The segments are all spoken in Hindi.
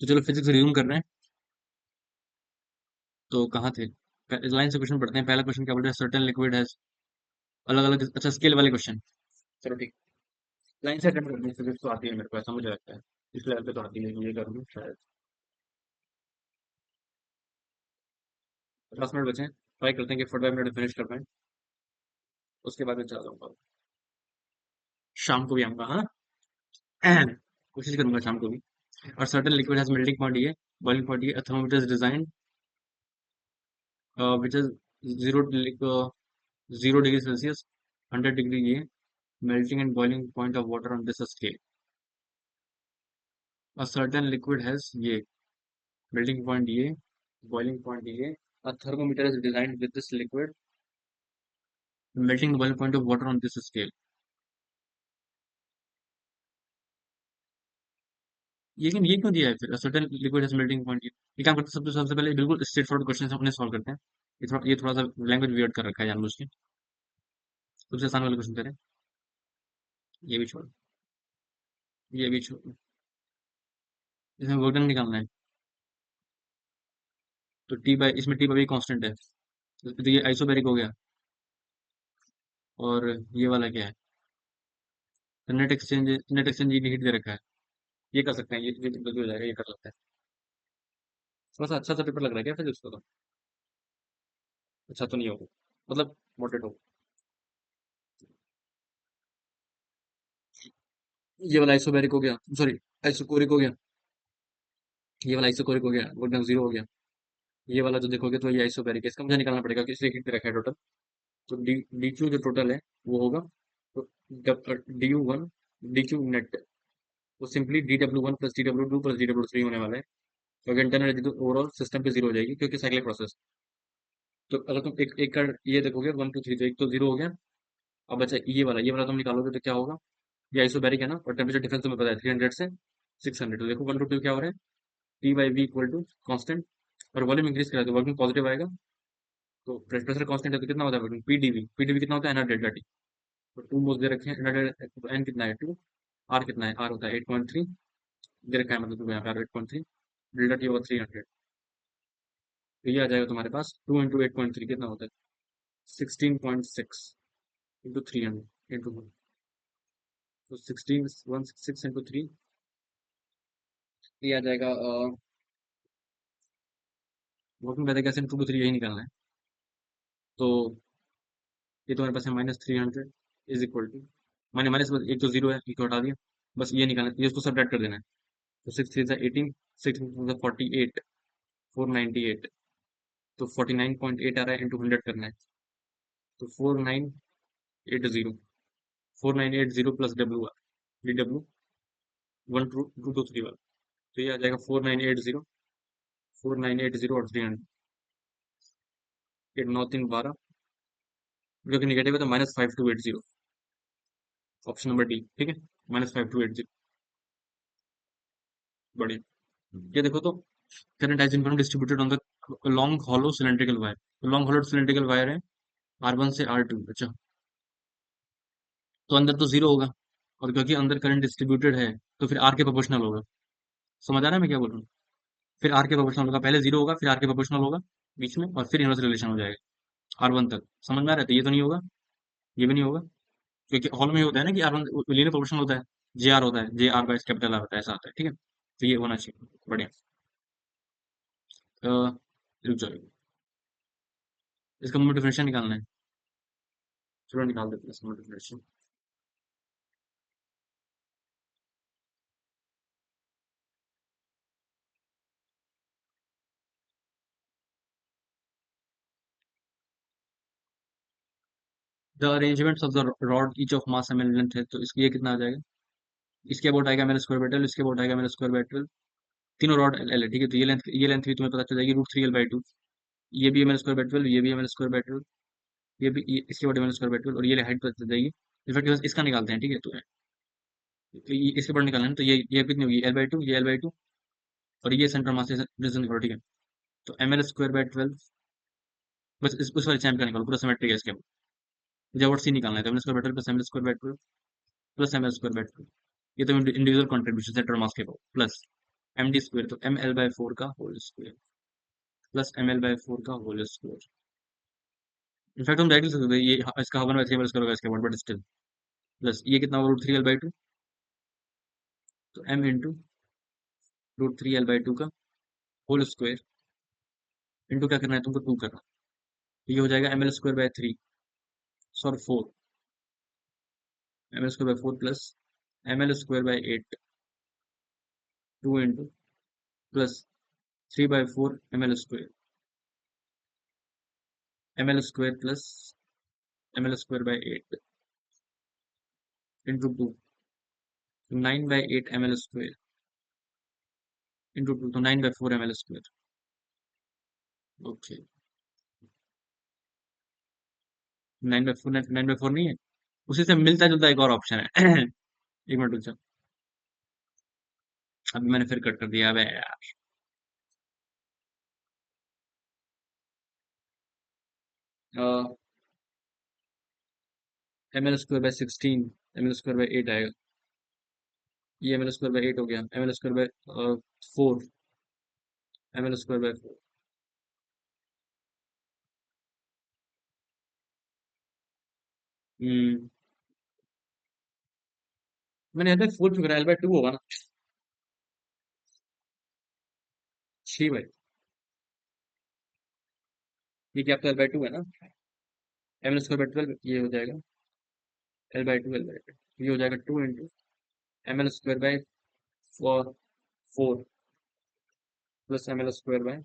तो चलो फिजिक्स रिज्यूम कर रहे हैं। तो कहाँ थे? लाइन से क्वेश्चन पढ़ते हैं। पहला क्वेश्चन क्या बोल रहा है? सर्टेन लिक्विड हैज अलग अलग, अच्छा स्केल वाले क्वेश्चन। चलो ठीक, लाइन से अटेम्प्ट करते हैं। फिजिक्स तो आती है मेरे को, ऐसा मुझे लगता है। इस लेवल पे तो आती है, ये करूँगा शायद। 50 मिनट बचे हैं, ट्राई करते हैं कि 45 मिनट में फिनिश कर पाएं। उसके बाद मैं चला जाऊंगा, शाम को भी आऊंगा, हाँ। कोशिश करूंगा शाम को भी। और certain liquid has melting point ये, बॉइलिंग पॉइंट ये, a thermometer is designed which is 0 degree Celsius, 100 degree ये, melting and boiling point of water on this scale. A certain liquid has ये, melting point ये, boiling point ये, a thermometer is designed with this liquid, melting and boiling point of water on this scale. ये क्यों दिया है फिर? A certain liquid has melting point ये काम करते हैं। सबसे पहले बिल्कुल स्ट्रेट फॉरवर्ड क्वेश्चन अपने सॉल्व करते हैं। ये थोड़ा सा लैंग्वेज वियर्ड कर रखा है जानबूझ के। सबसे आसान वाले क्वेश्चन करें। ये भी छोड़, ये भी छोड़, इसमें वर्क डन निकालना है। तो टी बाई, इसमें टी बाई कांस्टेंट है, तो ये आइसोबैरिक हो गया। और ये वाला क्या है? तो नेट एक्सचेंज हीट दे रखा है। ये कर सकते हैं, ये जल्दी हो जाएगा, ये कर सकते हैं। थोड़ा सा अच्छा सा पेपर लग रहा है क्या फिर उसको? तो अच्छा तो नहीं होगा, मतलब मोटेट हो। ये वाला आइसोबैरिक हो गया, सॉरी आइसोकोरिक हो गया। ये वाला आइसोकोरिक हो गया, वोल्टेज जीरो हो गया। ये वाला जो देखोगे तो ये आइसोबैरिक है, इसका मुझे निकालना पड़ेगा कि इसलिए हीट दे रखा है टोटल। तो डी क्यू जो टोटल है वो होगा, तो D U one, D Q net, वो simply D W one plus D W two plus D W three होने वाला है। तो अगर इंटरनल एनर्जी तो ओवरऑल सिस्टम पे जीरो हो जाएगी, क्योंकि साइक्लिक प्रोसेस। तो अगर तुम एक एक का ये देखोगे वन टू थ्री, तो एक तो जीरो हो गया। अब बचा ये वाला तुम निकालोगे तो क्या होगा? ये आइसोबैरिक है ना, और टेम्परेचर डिफरेंस तुम्हें पता है 300 से 600। तो देखो 1 to 2 क्या हो रहा है? T by V equal to constant, और वॉल्यूम इंक्रीज करा तो वर्किंग पॉजिटिव आएगा। तो प्रेशर कांस्टेंट है तो कितना होता है वर्किंग? पीडीवी, पीडीवी कितना होता है? NR delta T. तो टू मोल्स दे रखे हैं, एनआर एन कितना है? टू। आर कितना है? आर होता है 8.3 दे रखा है, मतलब तुम्हें यहाँ पे आर 8.3, डेल्टा टी होगा 300। तो ये आ जाएगा तुम्हारे पास 2 into 8.3 कितना होता है? 16.6 इंटू 300 इंटू 1। तो 166 इंटू 3, ये आ जाएगा working whether gas in 2 to 3, यही निकालना है। तो ये तुम्हारे पास है -300 is equal to, minus minus, बस एक तो जीरो है, एक तो हटा दिया। बस ये निकालना है, ये उसको सब्ट्रैक्ट कर देना है। तो 6 3 18, 6 48, 498। तो 49.8 आ रहा है, इंटू 100 करना है। तो 4980, 4980 प्लस डब्ल्यू, डी डब्ल्यू 1 2 2 3 1। तो ये आ जाएगा 4980, 4980 और 300, 8 9 3 12, जो कि निगेटिव है, तो -5280। ऑप्शन नंबर डी ठीक है, -5280। बढ़िया। ये देखो तो, current has been distributed on the long hollow cylindrical wire. Long hollow cylindrical wire है, R1 से R2। अच्छा, तो अंदर तो जीरो होगा, और क्योंकि अंदर करंट डिस्ट्रीब्यूटेड है तो फिर आर के प्रोपोर्शनल होगा। समझ आ रहा है मैं क्या बोल रहा हूँ? फिर आर के प्रोपोर्शनल होगा, पहले जीरो होगा, फिर आर के प्रोपोर्शनल होगा बीच में, और फिर इनवर्स रिलेशन हो जाएगा R1 तक। समझ में आ रहा है? तो ये तो नहीं होगा, ये भी नहीं होगा, क्योंकि हॉल में होता है ना कि R1 लीनियर प्रोपोर्शनल होता है, जे आर होता है, J R by capital R होता है, ऐसा आता है, ठीक है। तो ये होना चाहिए, बढ़िया। अ, रुक जाओ, इसका मोमेंट डिफरेंशियल निकालना है। चलो निकाल देते हैं इसका moment differential. The arrangement of the rod each of mass M L length है, तो इसकी ये कितना आ जाएगा? इसके अबाउट आएगा मेरा स्क्वायर बाय 12, इसके अबाउट आएगा मेरा स्क्वायर बाय 12। तीनों रॉड एल है, ठीक है। तो ये लेंथ भी तुम्हें पता चल जाएगी, √3l/2। ये भी है मेरा स्क्वायर बाय 12, ये भी है मेरा स्क्वायर बाय 12, ये भी इसके बटे मेरा स्क्वायर बाय 12, और ये हाइट पता चल जाएगी। इनफैक्ट बस इसका निकालते हैं, ठीक है। तो इसके बड़े निकालना है ना, तो ये कितनी होगी? L/2, ये L/2, और ये सेंटर मास से डिस्टेंस निकालो, ठीक है। तो ml² बाय 12, बस उस वाले चैम्प का निकालो, पूरा सिमेट्रिक है इसके। मुझे और सी निकालना है, तो ml² by 12 plus ml² by 12 plus ml² by 12। ये तो इंडिविजुअल कॉन्ट्रीब्यूशन सेंटर मास के प्लस एम डी स्क्वायर, तो एम एल बाय फोर का whole square plus M L by four का होल स्क्वायर। इनफैक्ट हम डायरेक्टली लिख सकते हैं ये इसका one by three M L square होगा इसके बाद, बट स्टिल प्लस ये कितना होगा, root three L by two, तो M into root three L by two का होल स्क्वायर इंटू क्या करना है तुमको, टू करना। तो ये हो जाएगा M L square by three, sorry four, M L square by four plus M L square by eight, two into plus three by four M L square plus M L square by eight into two, nine by eight M L square into two, तो nine by four M L square. Okay, nine by four नहीं है, उसी से मिलता जुलता एक और ऑप्शन है। एक मिनट रुक जाओ, अभी मैंने फिर कट कर दिया, अबे यार। M L square by sixteen, M L square by eight आएगा, ये M L square by eight हो गया, M L square by four, M L square by four. हम्म, मैंने यहाँ पे फोर क्यों करा, एल बाय टू होगा ना। छी भाई, ये क्या आपका एल बाय टू है ना, M L square by twelve ये हो जाएगा, L by two, L by two ये हो जाएगा two into M L square by four, four plus M L square by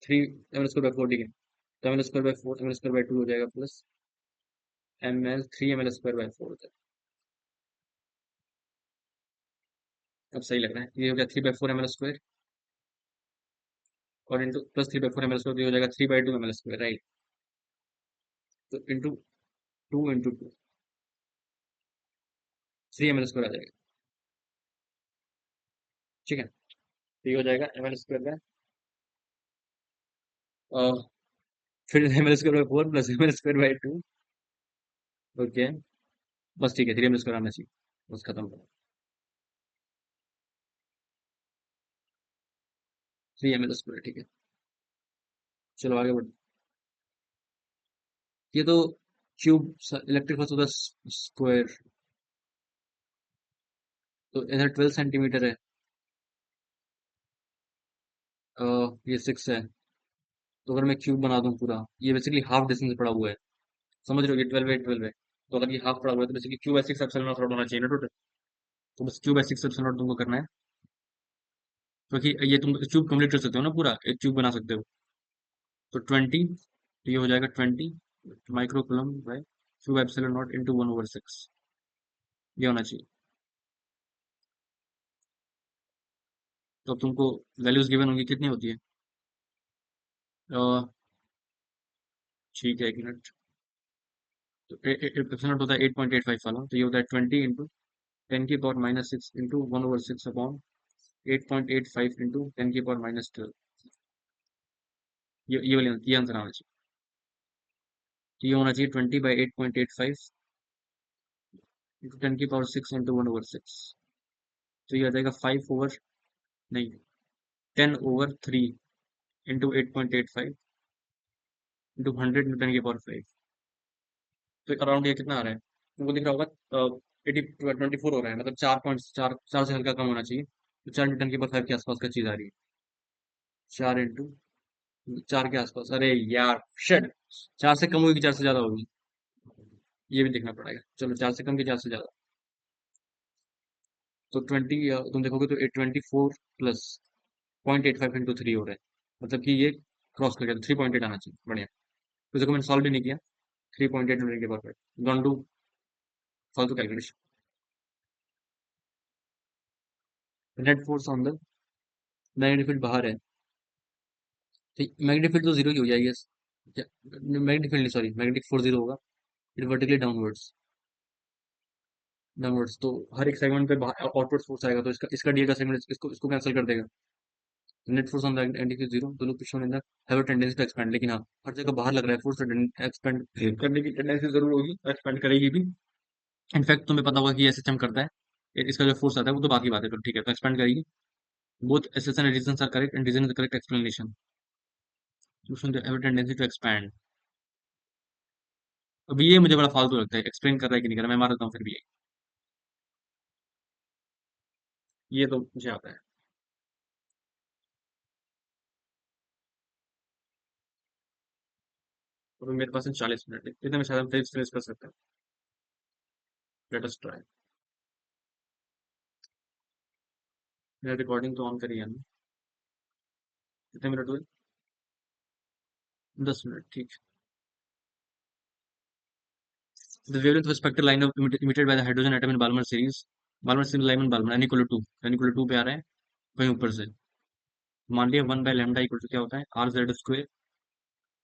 three, M L square by four, ठीक है। तो M L square by four, M L square by two हो जाएगा plus M L three M L square by four हो जाएगा। अब सही लग रहा है, ये हो गया three by four M L square और into plus three by four M L square, ये हो जाएगा three by two M L square, right. तो into two into two, three M L square आ जाएगा, ठीक है। तो ये हो जाएगा एम एल स्क्वायर बाय फिर M L square by four plus M L square by two. Okay, बस ठीक है, थ्री एम एल स्क्वायर आना चाहिए, बस खत्म करो, थ्री एम एल स्क्वायर, ठीक है। चलो आगे बढ़ो। ये तो क्यूब, इलेक्ट्रिक फोर्स होता है स्क्वायर, तो इधर 12 सेंटीमीटर है, ये सिक्स है, तो अगर मैं क्यूब बना दूं पूरा, ये बेसिकली हाफ डिस्टेंस पड़ा हुआ है, समझ रहे हो, ये 12 है, तो अगर ये हाफ पड़ा हुआ है तो basically cube by six epsilon not होना चाहिए ना टोटल, तो बस cube by six epsilon not तुमको करना है, क्योंकि ये तुम क्यूब कंप्लीट कर सकते हो ना, पूरा एक क्यूब बना सकते हो। तो 20, तो ये हो जाएगा 20 micro coulomb by cube epsilon naught into one over six, ये होना चाहिए। तो अब तुमको वैल्यूज गिवन होंगी, कितनी होती है, अ, ठीक है, एक मिनट। तो एप्सिलॉन नॉट होता है 8.85 वाला, तो ये होता है 20 इंटू टेन की power minus six into one over six upon 8.85 into ten की पावर माइनस ट्वेल्व, ये वाली ये आंसर आना चाहिए। तो ये होना चाहिए 20/8.85 इंटू टेन की power six into one over six, तो ये आ जाएगा फाइव ओवर, नहीं, ten over three into 8.85 into hundred into ten की पावर फाइव, तो अराउंड ये कितना आ रहा है तुमको दिख रहा होगा, 24 हो रहा है, मतलब 4.4, चार से हल्का कम होना चाहिए, तो चार इंटू टेन की पावर फाइव के आसपास का चीज आ रही है, चार इंटू चार के आसपास, अरे यार शिट, चार से कम होगी, चार से ज्यादा होगी, ये भी देखना पड़ेगा, चलो चार से कम की चार से ज्यादा, तो 20, तुम देखोगे तो 824 प्लस 0.85 इंटू थ्री हो रहा है, मतलब कि ये क्रॉस कर गया, तो 3.8 आना चाहिए, बढ़िया। तो देखो मैंने सॉल्व भी नहीं किया, 3.8 मिनट के बाद डोंट डू फालतू calculation. Net force on the magnetic field बाहर है, तो मैग्नेटिक फील्ड तो जीरो ही हो जाएगी, magnetic field sorry, magnetic force zero होगा, इट वर्टिकली डाउनवर्ड्स, डाउनवर्ड्स, तो हर एक सेगमेंट पे आउटवर्ड फोर्स आएगा, तो इसका इसका डी का सेगमेंट इसको इसको कैंसिल कर देगा, net force on the anti zero, दोनों पिछले in the have a tendency to expand, लेकिन हाँ हर जगह बाहर लग रहा है फोर्स, तो एक्सपेंड करने की टेंडेंसी जरूर होगी, एक्सपेंड करेगी भी। इनफैक्ट तुम्हें पता होगा कि ये सिस्टम करता है, इसका जो फोर्स आता है वो तो बाकी बात है, तो ठीक है, तो एक्सपेंड करेगी। Both assertion and reasons are correct and reason is the correct explanation. Solution to have a tendency to expand. अब ये मुझे बड़ा फालतू लगता है, एक्सप्लेन कर रहा है कि नहीं कर रहा, मैं मार देता हूँ फिर भी ये तो मुझे आता है। और मेरे पास है 40 मिनट, इतने में शायद हम फिनिश कर सकते हैं। Let us try. मेरा रिकॉर्डिंग तो ऑन करी है ना। कितने मिनट हुए? 10 मिनट, ठीक है। The wavelength of a spectral line of emitted by the hydrogen atom in Balmer series, Balmer series Lyman Balmer n equal to 2, n equal to 2 पे आ रहा है वहीं ऊपर से। मान लिया 1 बाय लैम्डा इक्वल टू क्या होता है, R Z square,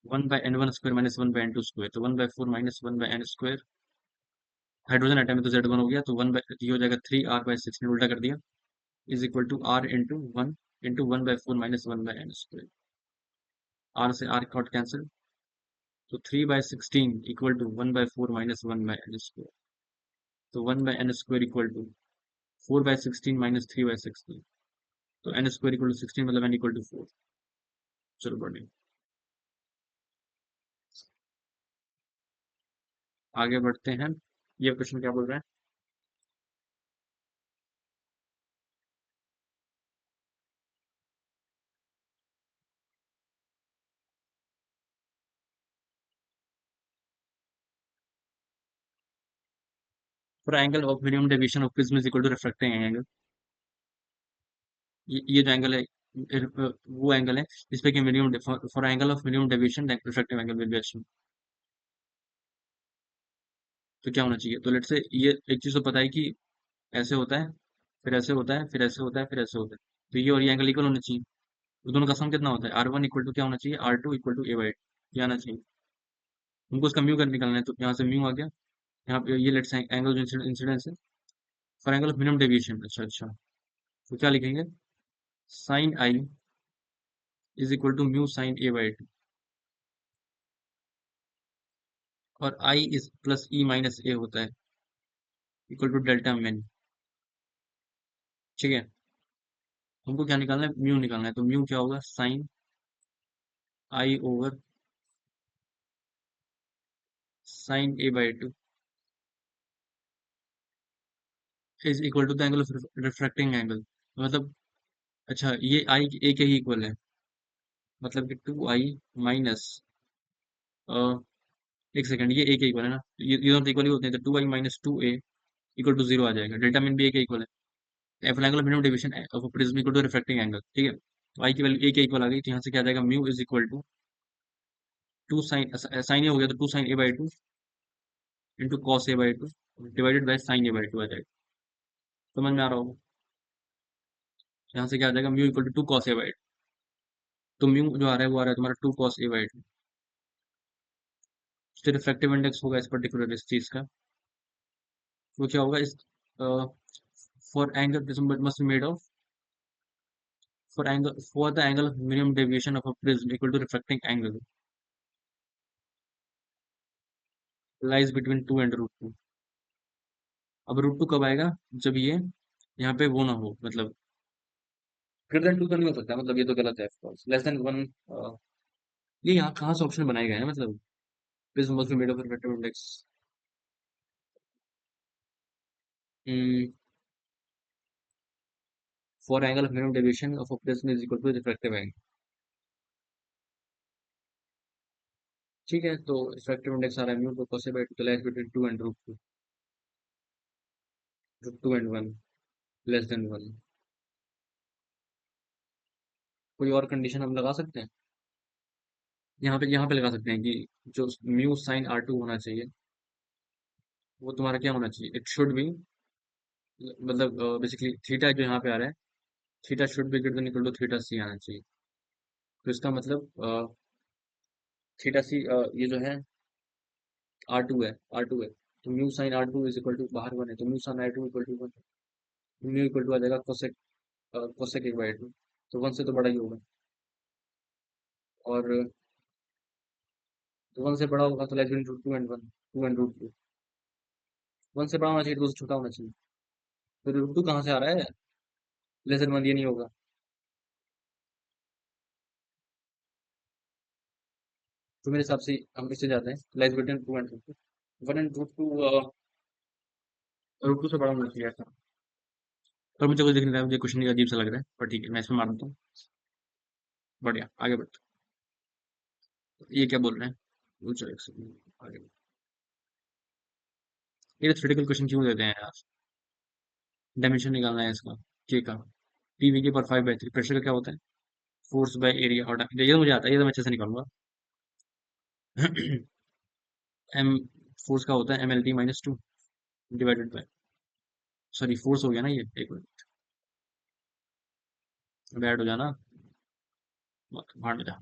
1 by N one square minus 1 by N two square, तो 1/4 minus 1 by N square. Hydrogen atom में तो जेड वन हो गया, तो ये हो जाएगा 3r/16, उल्टा कर दिया, is equal to R into 1/4 minus 1 by N square. R से आर कॉट कैंसिल, तो 3/16 equal to 1/4 minus 1 by N square, तो 1 by N square equal to 4/16 minus 3/16, तो एन स्क्वायर इक्वल टू 16, मतलब एन इक्वल टू 4। चलो बढ़िया, आगे बढ़ते हैं। ये क्वेश्चन क्या बोल रहा है? For angle of minimum deviation of prism is equal to refracting angle. ये जो एंगल है, वो एंगल है जिसपे कि minimum, for angle of minimum deviation refractive angle will be achieved. तो क्या होना चाहिए? तो लेट से ये एक चीज तो पता है कि ऐसे होता है, फिर ऐसे होता है, फिर ऐसे होता है, फिर ऐसे होता है, तो ये और ये एंगल इक्वल होना चाहिए। तो दोनों का सम कितना होता है? R1 इक्वल टू क्या होना चाहिए? R2 इक्वल टू A/2, ये आना चाहिए। हमको इसका म्यू कर निकालना है, तो यहाँ से म्यू आ गया। यहाँ पे ये लेट्स एंगल जो इंसिडेंस है for angle of minimum deviation, अच्छा अच्छा, तो क्या लिखेंगे? Sine I is equal to mu sine A/2, और I is plus E minus A होता है, इक्वल टू डेल्टा मेन। ठीक है, हमको क्या निकालना है? म्यू निकालना है, तो म्यू क्या होगा? Sine I over sine A/2 is equal to the angle of refracting angle, मतलब अच्छा ये आई ए के ही इक्वल है, मतलब कि 2i माइनस, एक सेकंड, ये ए के इक्वल है ना, ये दोनों इक्वल ही होते हैं, तो 2i - 2a इक्वल टू 0 आ जाएगा। डेल्टा मीन भी ए के इक्वल है। If angle of minimum deviation of prism equal to refracting angle, ठीक है, तो आई की वैल्यू ए के इक्वल आ गई, तो यहाँ से क्या आ जाएगा? Mu is equal to 2 sine A हो गया, तो 2 sine A/2 into cos A/2 divided by sine A/2 आ जाएगा। समझ में आ रहा होगा? यहाँ से क्या आ जाएगा? Mu equal to 2 cos A/2, तो म्यू जो आ रहा है वो आ रहा है तुम्हारा 2 कॉस A/2। तो रिफ्रैक्टिव इंडेक्स होगा इस पर्टिकुलर इस चीज का, वो क्या होगा? इस for angle must be made of, for the angle of minimum deviation of a prism equal to refracting angle lies between 2 and √2। अब √2 कब आएगा? जब ये यहाँ पे वो ना हो, मतलब ग्रेटर देन 2 तो नहीं हो सकता, मतलब ये तो गलत है, ऑफ लेस देन 1। ये यहाँ कहाँ से ऑप्शन बनाए गए हैं, मतलब prism must be made of refractive index, for angle of minimum deviation of a prism is equal to refractive angle। ठीक है, तो रिफ्रैक्टिव इंडेक्स आ रहा है म्यू, तो cos A/2 तो lies between 2 and √2, 2 and 1 less than 1। कोई और कंडीशन हम लगा सकते हैं? यहाँ पे लगा सकते हैं कि जो म्यू साइन R2 होना चाहिए, वो तुम्हारा क्या होना चाहिए? इट शुड बी, मतलब बेसिकली थीटा जो यहाँ पे आ रहा है, theta should be greater than equal to theta C आना चाहिए। तो इसका मतलब थीटा सी ये जो है R2 है, R2 है, तो mu sine R2 is equal to, बाहर 1 है, तो mu sine R2 equal to 1, mu equal to आ जाएगा कोसेक, कोसेक 1/2, तो 1 से तो बड़ा ही होगा, और तो 1 से बड़ा होगा तो लेस देन 2 एंड 1, 2 एंड √2, 1 से बड़ा होना चाहिए, 2 से छोटा होना चाहिए। तो रूट टू कहाँ से आ रहा है? लेसन वन, ये नहीं होगा। तो मेरे हिसाब से हम इससे जाते हैं, lies between two and root two. One and root two से बड़ा होना चाहिए था। पर मुझे कुछ दिख नहीं रहा है, मुझे क्वेश्चन अजीब सा लग रहा है, पर ठीक है, मैं इसमें मार देता हूँ। बढ़िया, आगे बढ़ते हैं। ये क्या बोल रहे हैं? चलो एक सेकंड, आगे बढ़ते हैं। ये थ्योरेटिकल क्वेश्चन क्यों देते हैं यार? डायमेंशन निकालना है इसका, के का। पीवी के पर 5/3 प्रेशर का क्या होता है? फोर्स बाय एरिया, और ये तो मुझे आता है, ये तो मैं अच्छे से निकालूंगा। एम, फोर्स का होता है MLT-2 divided by, sorry force हो गया ना ये, एक मिनट, ऐड हो जाना, भाड़ में जा।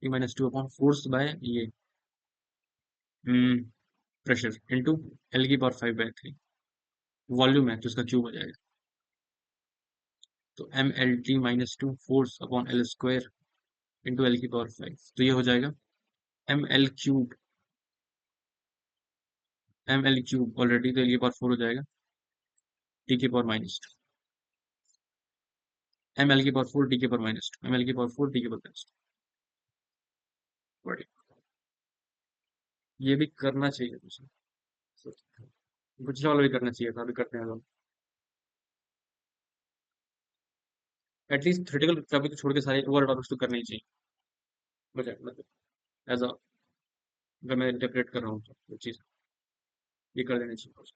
MLT-2 अपॉन फोर्स बाय ये प्रेशर इंटू एल की पावर 5/3, वॉल्यूम है तो इसका क्यूब हो जाएगा। तो MLT-2 force upon L square into L की पावर 5, तो ये हो जाएगा ML cube. ML cube already, तो एल की पावर 4 हो जाएगा, टी की पावर -2, ML की पावर 4 टी की पावर -2, ML की पावर 4 टी की पावर -2। बढ़िया, ये भी करना चाहिए मुझे, कुछ वाला भी करना चाहिए था, अभी करते हैं हम। एटलीस्ट थ्योरेटिकल टॉपिक छोड़ के सारे ओवर टॉपिक्स तो करने ही चाहिए मुझे, मतलब एज अ, अगर मैं इंटरप्रेट कर रहा हूँ तो वो चीज़ ये कर देनी चाहिए।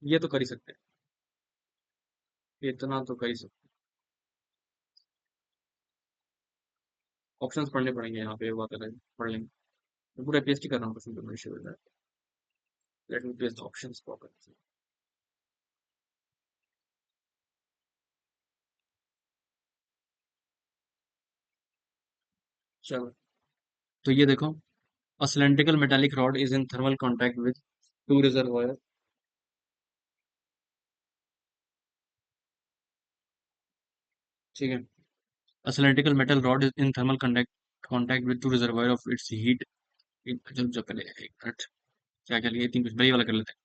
ये तो कर ही सकते हैं, इतना तो कर ही सकते हैं। ऑप्शंस पढ़ने पड़ेंगे यहाँ पे, बात अलग है, पढ़ लेंगे। मैं पूरा पेस्ट ही कर रहा हूँ question paper issue. Let me paste options properly. चलो, तो ये देखो, a cylindrical metallic rod is in thermal contact with two reservoir, ठीक है। A cylindrical metal rod is in thermal contact with two reservoir of its heat, जो जो पहले एक मिनट, क्या क्या लिए, तीन कुछ बड़ी वाला कर लेते हैं।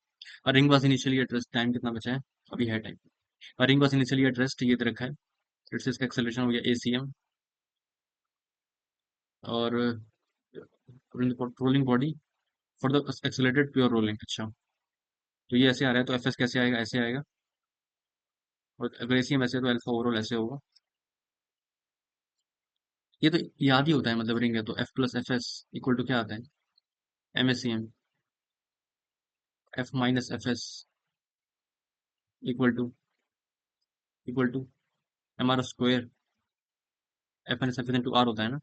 A ring was initially at rest, time कितना बचा है? अभी है time. A ring was initially at rest, ये दे रखा है, फिर से इसका एक्सेलरेशन हो गया ACM, और rolling body for the accelerated pure rolling, अच्छा। तो ये ऐसे आ रहा है, तो एफ एस कैसे आएगा? ऐसे आएगा, और अगर ACM ऐसे है तो अल्फा ओवरऑल ऐसे होगा। ये तो याद ही होता है, मतलब रिंग है तो F+FS इक्वल टू क्या आता है? MSCM, F-FS equal to MR² F-FS into R होता है ना,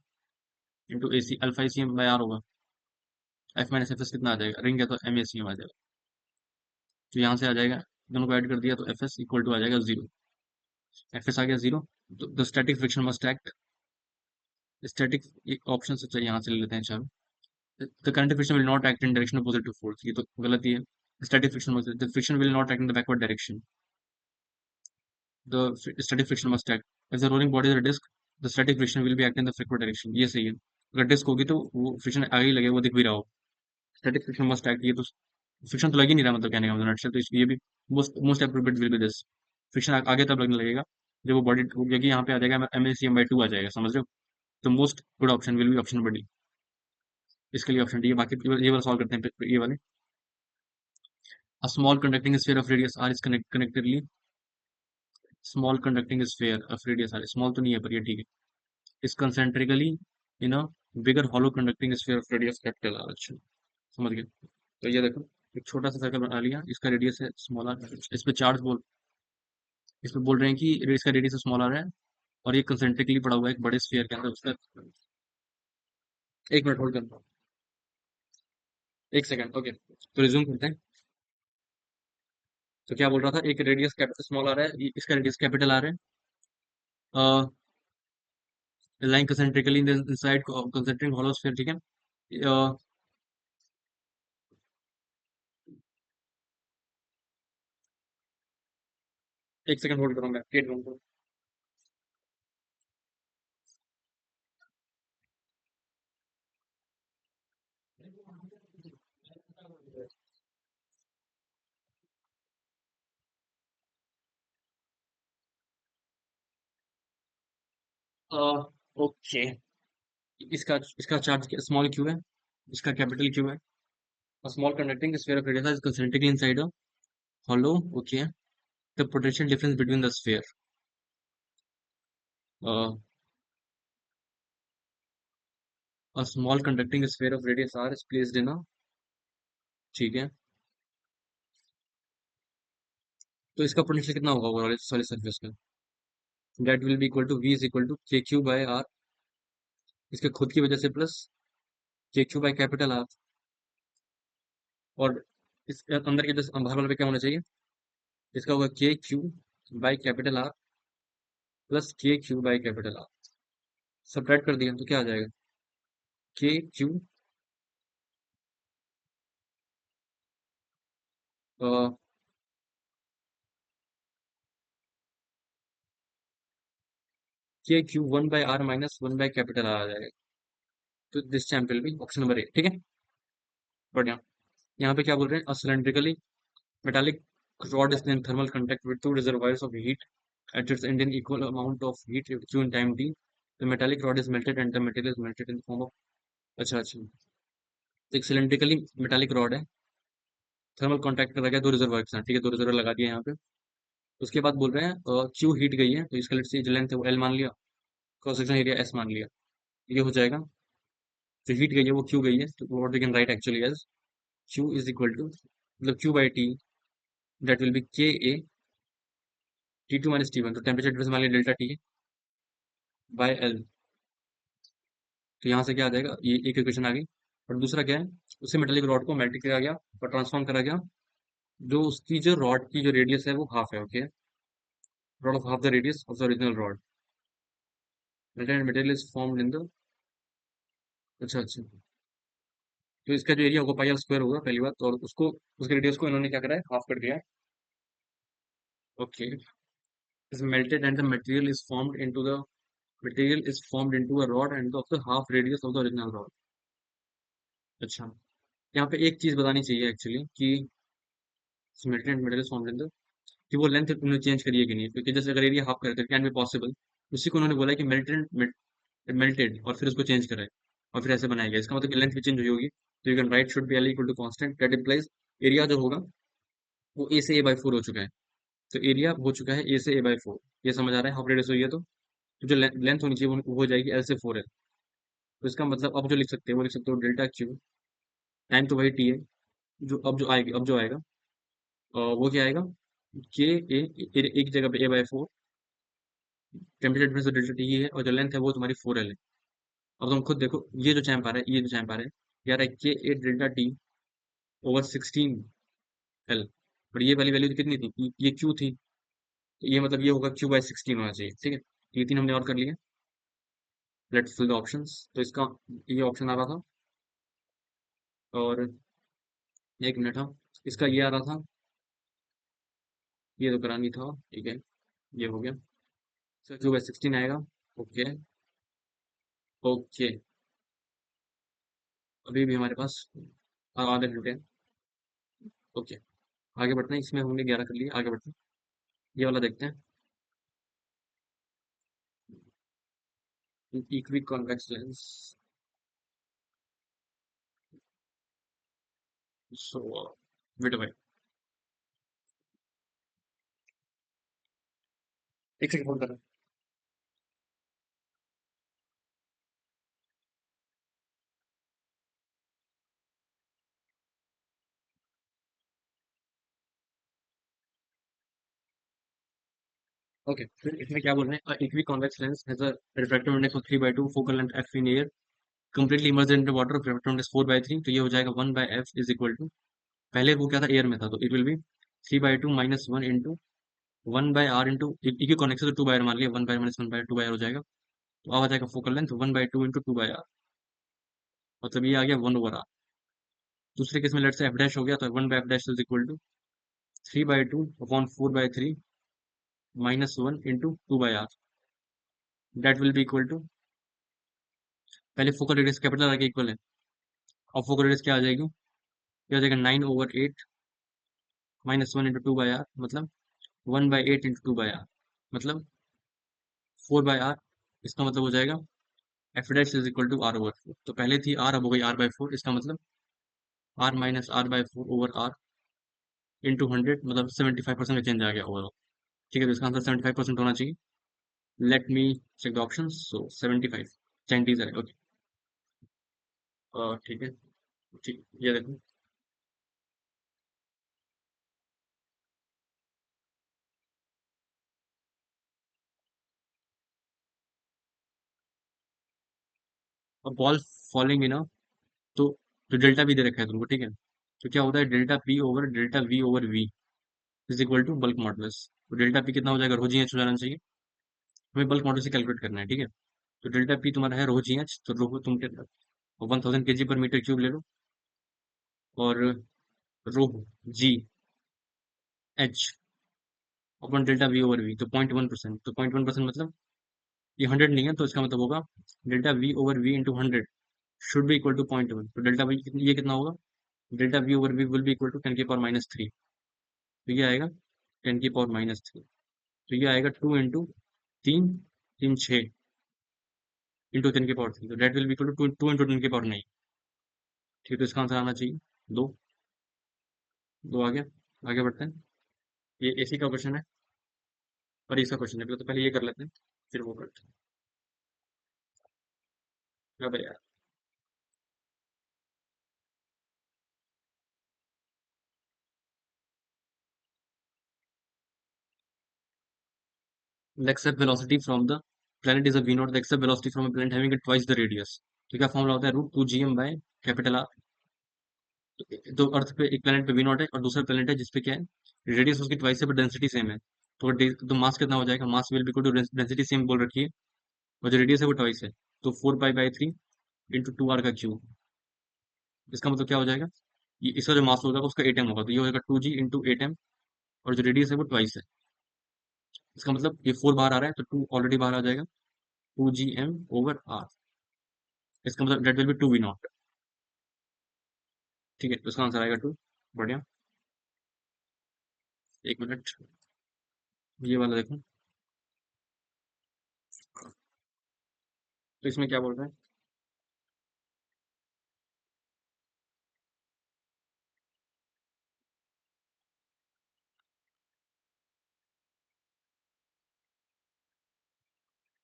into AC alpha ACM by R होगा। F-FS कितना आ जाएगा? रिंग है तो MACM आ जाएगा, तो यहाँ से आ जाएगा, दोनों को ऐड कर दिया तो FS इक्वल टू आ जाएगा 0। FS आ गया 0, तो the static friction must act, static option से चाहिए, यहाँ से ले लेते हैं, चलो। The current friction will not act in direction opposite to force, ये तो गलत ही है। Static friction must, the friction will not act in the backward direction, the static friction must act. If the rolling body is a disk, the static friction will be acting in the backward direction. ये सही है। अगर डिस्क होगी तो वो फ्रिक्शन आगे ही लगे, वो दिख भी रहा हो। स्टैटिक फ्रिक्शन मस्ट एक्ट, ये तो फ्रिक्शन तो लग ही नहीं रहा, मतलब कहने का मतलब नटशेल, तो इसलिए ये भी most most appropriate will be this. Friction आगे तब लगने लगेगा जब वो बॉडी, क्योंकि यहाँ पे आ जाएगा MACM/2 आ जाएगा, समझ रहे हो? तो most good option will be option B, इसके लिए ऑप्शन डी है। बाकी ये वाला सॉल्व करते हैं, ये वाले। A small conducting sphere of radius r is connectedly, small conducting sphere of radius r, small तो नहीं है पर ये ठीक है, is concentrically in a bigger hollow conducting sphere of radius capital R, अच्छा समझ गए। तो ये देखो, एक छोटा सा सर्कल बना लिया, इसका रेडियस है स्मॉल आर, इस पे चार्ज बोल, इस पे बोल रहे हैं कि इसका रेडियस स्मॉल आर है, और ये कंसेंट्रिकली पड़ा हुआ है एक बड़े स्फीयर के अंदर, उसका। एक मिनट होल्ड करना, एक सेकंड, ओके, तो रिज्यूम करते हैं। तो क्या बोल रहा था, एक रेडियस कैपिटल स्मॉल आर है, इसका रेडियस कैपिटल आर है, line concentrically in the inside concentric hollow sphere, ठीक है। अ, एक सेकंड होल्ड करो, मैं वेट करूँ। ओके, इसका इसका चार्ज स्मॉल क्यू है, इसका कैपिटल क्यू है। A small conducting sphere of radius is concentrically inside a hollow. Okay. The potential difference between the sphere. Uh, a small conducting sphere of radius r is placed in a, ठीक है, तो इसका पोटेंशियल कितना होगा ओवरऑल सॉलिड सरफेस का? That will be equal to v is equal to K Q by R, इसके खुद की वजह से plus K Q by capital are, और इस अंदर के जो बाहर वाले पे क्या होना चाहिए, इसका होगा K Q by capital R plus K Q by capital R. Subtract कर दिया तो क्या आ जाएगा, K q one by R minus one by capital R आ जाएगा। तो this time will be option number A, ठीक है। बढ़िया। यहाँ पे क्या बोल रहे हैं, cylindrically metallic rod is in thermal contact with two reservoirs of heat at its end in equal amount of heat q in time t. The metallic rod is melted and the material is melted in the form of, अच्छा अच्छा, तो एक सिलेंड्रिकली मेटालिक रॉड है, थर्मल कॉन्टैक्ट कर रखा है दो रिजर्वायर के साथ, ठीक है, दो रिजर्वायर लगा दिया यहाँ पे। उसके बाद बोल रहे हैं क्यू हीट गई है, तो इसका लेट्स से जो लेंथ है वो एल मान लिया, क्रॉस सेक्शन एरिया एस मान लिया, ये हो जाएगा। जो हीट गई है वो क्यू गई है, तो what we can write actually as Q is equal to, मतलब Q by T, that will be K A T two minus T one, तो टेम्परेचर डिफरेंस मान लिया डेल्टा टी बाय एल। तो यहाँ से क्या आ जाएगा, ये एक इक्वेशन आ गई। और दूसरा क्या है, उसी मेटेलिक रॉड को मेल्ट किया गया और ट्रांसफॉर्म करा गया, जो उसकी जो रॉड की जो रेडियस है वो हाफ है, okay, rod of half the radius of the original rod, material material is formed in the, अच्छा अच्छा, तो इसका जो एरिया होगा पाई आर स्क्वायर होगा पहली बात, और उसको उसके रेडियस को इन्होंने क्या करा है, हाफ कर दिया है, okay, is melted and the material is formed into a rod end of the half radius of the original rod. अच्छा, यहाँ पे एक चीज बतानी चाहिए एक्चुअली कि melted and material formed in the, कि वो लेंथ उन्होंने चेंज करी है कि नहीं, क्योंकि जैसे अगर एरिया हाफ करे तो कैन बी पॉसिबल, उसी को उन्होंने बोला है कि मेल्टेड और फिर उसको चेंज करा है और फिर ऐसे बनाया गया, इसका मतलब कि लेंथ भी चेंज हुई होगी, तो you can write should be L equal to constant, that implies area जो होगा वो ए से ए बाई फोर हो चुका है, तो एरिया हो चुका है ए से ए बाई फोर, ये समझ आ रहा है, हाफ रेडियस हुई है तो जो लेंथ होनी चाहिए वो हो जाएगी एल से फोर एल। तो इसका मतलब अब जो लिख सकते हैं वो लिख सकते हो डेल्टा क्यू, टाइम तो वही टी है, जो अब जो आएगा वो क्या आएगा, के ए, एक जगह पे A by four, temperature difference delta T है, और जो लेंथ है वो तुम्हारी फोर एल है। अब तुम खुद देखो, ये जो चैम्प आ रहा है, ये जो चैम्प आ रहा है, यार है K A delta T over sixteen L, और ये वाली वैल्यू कितनी थी, ये क्यू थी, तो ये मतलब ये होगा क्यू बाई सिक्सटीन होना चाहिए, ठीक है। ये तीन हमने और कर लिए, लेट्स फिल द ऑप्शंस, तो इसका ये ऑप्शन आ रहा था, और एक मिनट, हाँ, इसका ये आ रहा था, ये तो करानी था, ठीक है, ये हो गया, सर क्यू बाई सिक्सटीन आएगा, ओके, ओके, अभी भी हमारे पास आधे घंटे हैं, ओके, आगे बढ़ते हैं, इसमें हमने 11 कर लिए, आगे बढ़ते हैं, ये वाला देखते हैं, इक्वी कॉन्वेक्स लेंस, सो वेट भाई, एक सेकंड होल्ड कर। ओके, फिर इसमें क्या बोल रहे हैं, equi convex lens has a refractive index of 3/2, focal length f in air, completely emerged in water, refractive index 4/3, तो ये हो जाएगा 1/f इज इक्वल टू, पहले वो क्या था, एयर में था, तो it will be 3/2 minus 1 into 1/r into equi convex, तो 2/r मान लिया, 1/r माइनस 1/r 2/r हो जाएगा, तो अब आ जाएगा फोकल लेंथ 1/2 इंटू 2/r, मतलब ये आ गया 1/r। दूसरे केस में लेट से f डैश हो गया, तो 1/f dash is equal to 3/2 upon 4/3 -1 × 2/r, that will be equal to, पहले फोकल रेडियस कैपिटल आर के इक्वल है, और फोकल रेडियस क्या आ जाएगी, क्या आ जाएगा 9/8 -1 × 2/r, मतलब 1/8 × 2/r, मतलब 4/r। इसका मतलब हो जाएगा F dash is equal to r/4। तो पहले थी r, अब हो गई r/4। इसका मतलब r - r/4/r इंटू 100, मतलब 75% का चेंज आ गया ओवरऑल। ठीक है, तो इसका आंसर 75% होना चाहिए। Let me check the option. So 75 चेंटीज है। ओके, ठीक है, ठीक, ये देखो। अब बॉल फॉलिंग इन, तो जो डेल्टा वी दे रखा है तुमको, ठीक है, तो क्या होता है, delta P over delta V over V is equal to bulk modulus. तो डेल्टा पी कितना हो जाएगा, रो जी एच हो जाना चाहिए। हमें बल्क मॉडुलस से कैलकुलेट करना है, ठीक है। तो डेल्टा पी तुम्हारा है रो जी एच, तो रो तुम 1000 kg/m³ ले लो, और रो जी एच अपन डेल्टा वी ओवर वी, तो 0.1%। तो 0.1% मतलब ये 100 नहीं है, तो इसका मतलब होगा delta V over V into 100 should be equal to 0.1। तो डेल्टा वी ये कितना होगा, delta V over V will be equal to 10⁻³ तो ये आएगा 10⁻³ तो ये आएगा 2 इंटू 3 3 6 इंटू 10⁻³ तो that will be equal to 2 into 10⁻৯। ठीक है, तो इसका आंसर आना चाहिए दो। दो आ गया। आगे बढ़ते हैं। ये एसी का क्वेश्चन है, और इसका क्वेश्चन है, तो पहले ये कर लेते हैं, फिर वो करते हैं। अब यार, the accept velocity from the planet is a v naught, the accept velocity from a planet having it twice the radius। तो क्या फॉर्मूला होता है, √2gm/R। तो अर्थ पे एक प्लेनेट पे वी नॉट है, और दूसरा प्लेनेट है जिसपे क्या है, रेडियस उसकी ट्वाइस है, बट डेंसिटी सेम है। तो मास कितना हो जाएगा, mass will be equal to density same बोल रखी है, और जो रेडियस है वो ट्वाइस है, तो 4π/3 इंटू 2r का क्यूब। इसका मतलब क्या हो जाएगा, ये इसका जो मास होगा उसका 8m होगा, तो ये हो जाएगा 2g × 8m, और जो रेडियस है वो ट्वाइस है। इसका मतलब ये 4 बाहर आ रहा है, तो 2 ऑलरेडी बाहर आ जाएगा, 2gm/r। इसका मतलब डेट विल बी 2v0। ठीक है, तो इसका आंसर आएगा 2। बढ़िया। एक मिनट, ये वाला देखो, तो इसमें क्या बोल रहा है,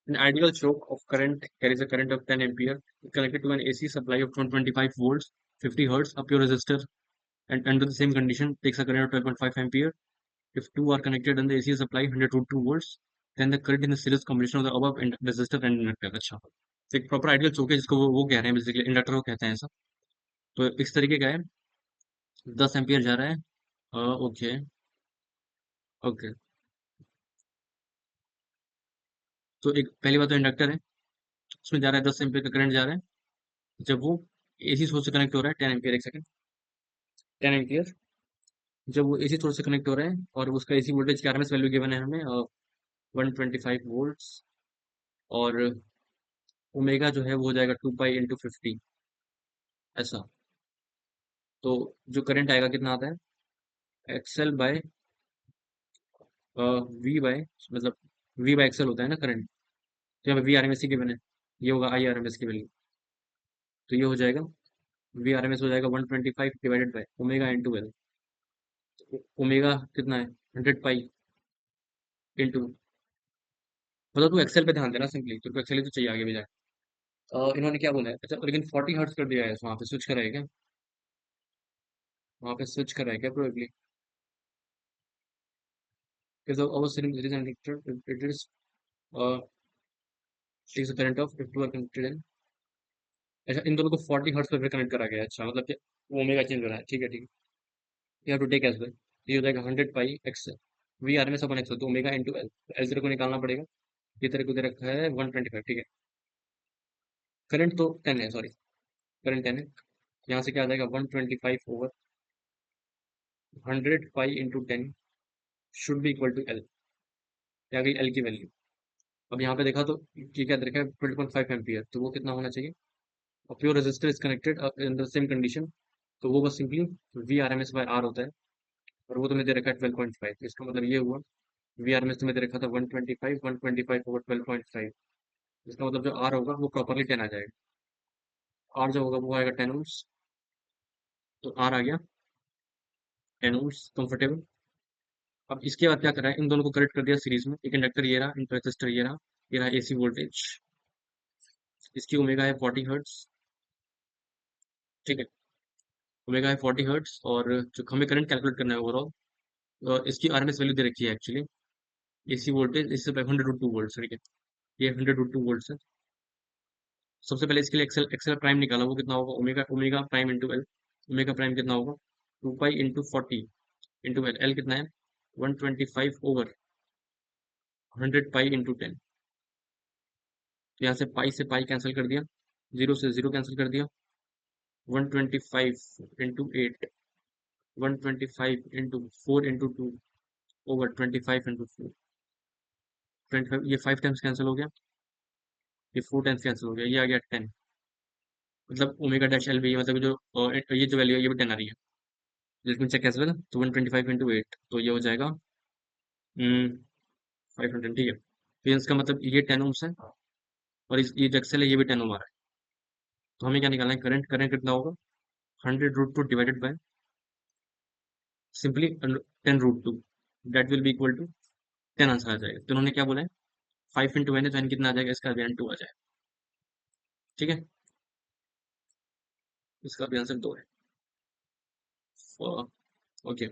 an ideal choke of current carries a current of 10 ampere connected to an AC supply of 225 volts, 50 hertz. A pure resistor and under the same condition takes a current of 12.5 ampere. If two are connected and the AC supply 102 volts, then the current in the series combination of the above resistor and inductor। अच्छा, तो एक प्रॉपर आइडियल चौक है, जिसको वो कह रहे हैं, बेसिकली इंडक्टर को कहते हैं ऐसा। तो इस तरीके का है, 10 एम्पियर जा रहा है। Okay, okay. तो एक पहली बात तो इंडक्टर है, उसमें जा रहा है 10 एम्पियर का करंट जा रहा है, जब वो एसी सोर्स से कनेक्ट हो रहा है। 10 एम्पियर, एक सेकंड, 10 एम्पियर जब वो एसी सोर्स से कनेक्ट हो रहा है, और उसका एसी वोल्टेज की आरएमएस वैल्यू गिवन है हमें 125 वोल्ट्स, और ओमेगा जो है वो हो जाएगा 2π × 50, ऐसा। तो जो करंट आएगा कितना आता है, एक्सएल बाय वी बाय, मतलब वी बाय एक्सएल होता है ना करंट, तो यहाँ पे वी आर एम एस की गिवन है, ये होगा आई आर एम एस की वैल्यू। तो ये हो जाएगा, वी आर एम एस हो जाएगा 125 divided by omega into L. Omega कितना है, 100π इंटू, मतलब तू एक्सेल पे ध्यान देना, सिंपली तेरे को एक्सेल ही तो चाहिए आगे भी जाए। इन्होंने क्या बोला है, अच्छा, लेकिन 40 हर्ट्ज कर दिया है, वहाँ पे स्विच करा है क्या, वहाँ पे स्विच करा है क्या probably, because of our cylinder there is an inductor, it is uh, takes a current of, if two are connected in, अच्छा इन दोनों को 40 हर्ट्ज पर कनेक्ट करा गया है। अच्छा, मतलब कि ओमेगा चेंज हो रहा है, ठीक है, ठीक है। You have to take as well, ये हो जाएगा 100π एक्स वी आर में सब एक्स, तो ओमेगा इंटू एल, एल तेरे को निकालना पड़ेगा। ये तेरे को दे रखा है 125, ठीक है। करंट तो 10 है, सॉरी, करंट 10 है। यहाँ से क्या आ जाएगा, 125/100π × 10 should be equal to L. या गई एल की वैल्यू। अब यहाँ पे देखा तो ये क्या दे रखा है 12.5 एम्पियर, तो वो कितना होना चाहिए। और pure resistor is connected in the same condition, तो वो बस simply V R M S by R होता है। और वो तुम्हें दे रखा है 12.5, इसका मतलब ये हुआ वी आर एम एस तुम्हें दे रखा था 125, 125/12.5। इसका मतलब जो आर होगा वो प्रॉपरली 10 आ जाएगा। आर जो होगा वो आएगा 10 ओम्स। तो आर आ गया 10 ओम्स कंफर्टेबल। अब इसके बाद क्या करा है, इन दोनों को कनेक्ट कर दिया सीरीज में। एक इंडक्टर ये रहा, एक रेजिस्टर ये रहा एसी वोल्टेज। इसकी ओमेगा है 40 हर्ट्स। ठीक है, ओमेगा है 40 हर्ट्स। और जो हमें करंट कैलकुलेट करना है ओवरऑल, इसकी आरएमएस वैल्यू दे रखी है एक्चुअली। एसी वोल्टेज इससे 100√2 वोल्ट, ठीक है, ये 100√2 वोल्ट है। सबसे पहले इसके लिए एक्सेल एक्सेल प्राइम निकाला, वो कितना होगा, omega omega prime into L. Omega prime कितना होगा, 2 pi into 40 into L. L कितना है 125/100 पाई इंटू 10। तो यहाँ से पाई कैंसिल कर दिया, जीरो से जीरो कैंसिल कर दिया। 125/8, 125/4/2 ओवर 25/4। 25, ये 5 टाइम्स कैंसिल हो गया, ये 4 टाइम्स कैंसिल हो गया, ये आ गया 10। मतलब ओमेगा डैश एल भी, मतलब जो ये जो वैल्यू है ये भी 10 आ रही है। Let me check as well. तो 125/8, तो ये हो जाएगा 500, ठीक है। तो इसका मतलब ये 10 ओम्स है, और ये जो एक्सेल है ये भी 10 ओम आ रहा है। तो हमें क्या निकालना है, करंट करंट कितना होगा, 100√2 divided by simply 10√2, that will be equal to 10 answer आ जाएगा। तो उन्होंने क्या बोला है, 5 इंटू एन है, तो एन कितना आ जाएगा, इसका भी एन 2 आ जाएगा। ठीक है, इसका भी आंसर 2 है। ओके,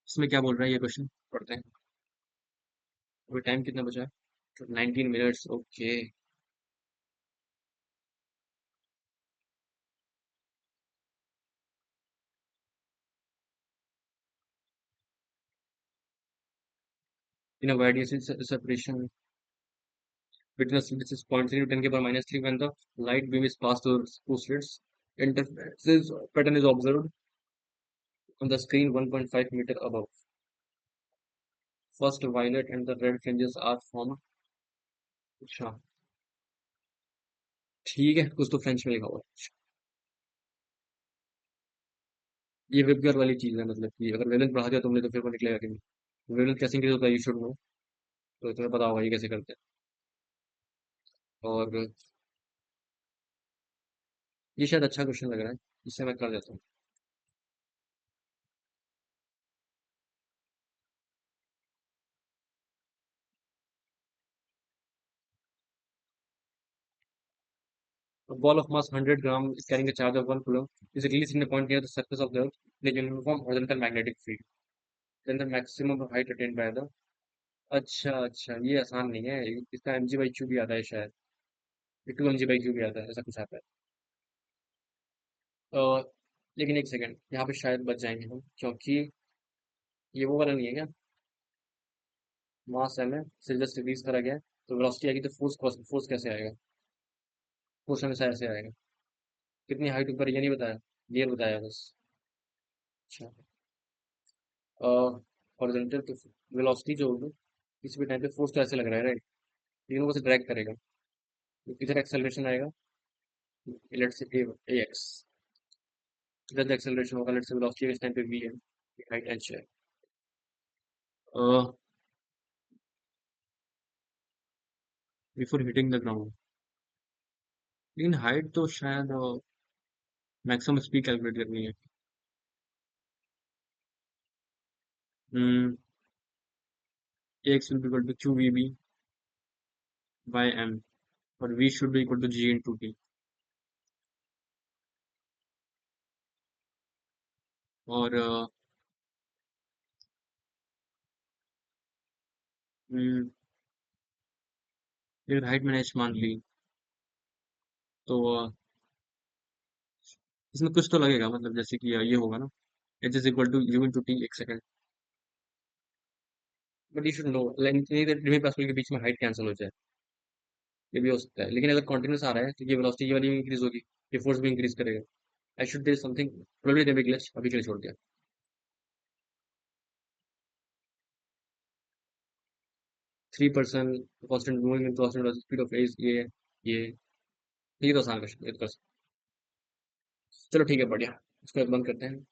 इसमें क्या बोल रहा है ये क्वेश्चन, पढ़ते हैं। अभी टाइम कितना बचा है, 19 minutes, okay. In a wide separation between this is 0.3 to 10 के power -3 when the light beam is passed through two slits. Interference pattern is observed on the screen 1.5 meter above. First violet and the red fringes are formed. अच्छा, ठीक है, कुछ तो फ्रेंच में लिखा हुआ है। ये विबगर वाली चीज है, मतलब कि अगर वेवलेंथ बढ़ा दिया तुमने तो फिर वो निकलेगा कि नहीं। वेवलेंथ कैसे इंक्रीज होता है, यू शुड नो। तो तुम्हें पता होगा ये कैसे करते हैं। और ये शायद अच्छा क्वेश्चन लग रहा है, इससे मैं कर देता हूँ। A ball of mass 100 gram is carrying a charge of 1 coulomb is released in a point near the surface of the earth in a uniform horizontal magnetic field. Then the maximum height attained by the, अच्छा अच्छा, ये आसान नहीं है, इसका mg/q भी आता है शायद। ये 2 mg/q भी आता है, ऐसा कुछ आता है। लेकिन एक सेकंड, यहाँ पे शायद बच जाएंगे हम, क्योंकि ये वो वाला नहीं है क्या, मास एम है, से जस्ट रिलीज करा गया है, तो वेलोसिटी आएगी, तो फोर्स फोर्स कैसे आएगा, फोर्स हमेशा ऐसे आएगा। कितनी हाइट ऊपर ये नहीं बताया, ये बताया बस। अच्छा, हॉरिजॉन्टल तो वेलोसिटी जो होगी किसी भी टाइम पे, फोर्स तो ऐसे लग रहा है, राइट, तीनों को से ड्रैग करेगा, तो किधर एक्सेलरेशन आएगा, लेट्स से ए एक्स, किधर एक्सेलरेशन होगा, लेट्स से वेलोसिटी इस टाइम पे वी है, हाइट एच है। बिफोर हिटिंग द ग्राउंड, लेकिन हाइट तो शायद मैक्सिमम स्पीड कैलकुलेट करनी है। X will be equal to Q V B by M, और V should be equal to G into T. और फिर हाइट मैंने एच मान ली, तो इसमें कुछ तो लगेगा, मतलब जैसे कि ये होगा ना, H is equal to U into T, एक second. But you should know, रिमी पार्टिकल के बीच में हाइट कैंसिल हो जाए, ये भी हो सकता है। लेकिन अगर कॉन्टिन्यूस आ रहा है तो ये वेलोसिटी ये वाली भी इंक्रीज होगी, ये फोर्स भी इंक्रीज करेगा। I should there something, probably there be glitch, अभी के लिए छोड़ दिया। 3% constant moving in constant speed of phase, ये तो आसान क्वेश्चन, ये तो कर सकते हैं। चलो ठीक है, बढ़िया। इसको बंद करते हैं।